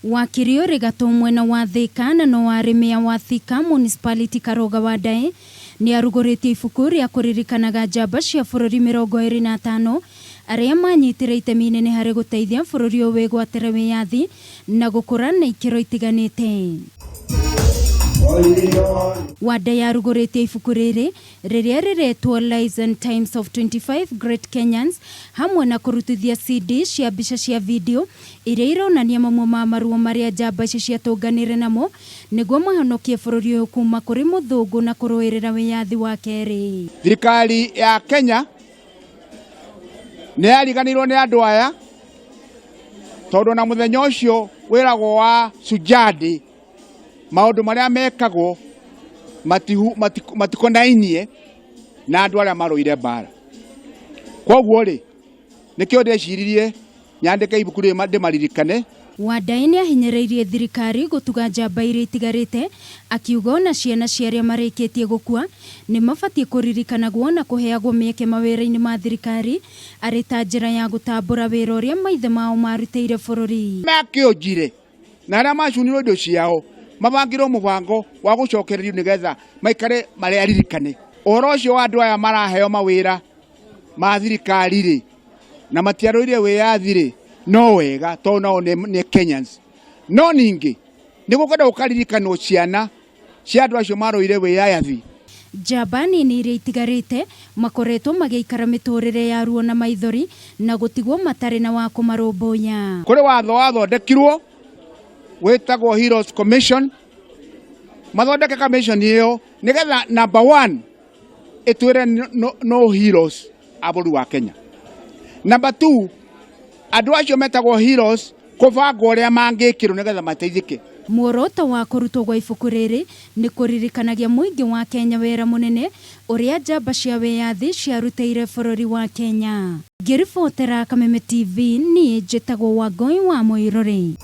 Wakiri Rigato mwena wa Thika na no waremea wa Thika Municipality Karoga Wadae ni arugoritie ibuku ria kuririkanaga njamba cia bururi 25 aria manyitire itemi inene hari guteithia bururi uyu wigwatire wiyathi na gukura na ikiro itiganite. Wadae yarugoritie ibuku riri riria riretwo Lives and Times of 25 Great Kenyans hamwe na kurutithia CD cia mbica cia video iria ironania mamwe ma maruo maria njamba ici ciatunganire namo niguo mahonokie bururi uyu kuma kuri muthungu na kuruirira wiyathi wa keri. Thirikari ya Kenya ni yariganirwo ni andu aya tondu na muthenya ucio wiragwo wa Sujadi maundu maria mekagwo matikonainie na andu aria maruire bara. Koguo ri nikio ndeciririe nyandike ibuku ri ndimaririkane. Wadae ni ahinyereirie thirikari gutuga njamba iria itigarite akiuga na ciana ciaria marikitie gukua ni mabatie kuririkanagwo na kuheagwo mieke mawira-ini ma thirikari ari ta njira ya gutambura wira uria maithe mao marutire bururi. Makiojire na aria macunirwo indo ciao mabangirwo mubango wa gucokererio nigetha maikare maria aririkane. Uhoro ucio wa andu aya maraheo mawira ma thirikari ri na matiaroire wiyathi ri no wega to nao ni Kenyans no ningi nigukwenda gukaririkanwo ciana cia andu acio maroire wiyathi. Njamba nini iria itigarite makoretwo magiikara miturire ya ruo na maithori na gutigwo matari na wa kumarumbunya. Kuri watho wathondekirwo witagwo Heroes Commission mathondeke commission iyo nigetha number 1 itwire no heroes aburu wa Kenya. Number 2 andu acio metagwo heroes kubangwo uria mangikirwo nigetha mateithike. Muoroto wa kurutwo gwa ibuku riri ni kuririkanagia muingi wa Kenya wera munene uria njamba cia wiyathi ciarutire bururi wa Kenya. Ngiribotera Kameme TV ni njitagwo Wangui wa Muiruri.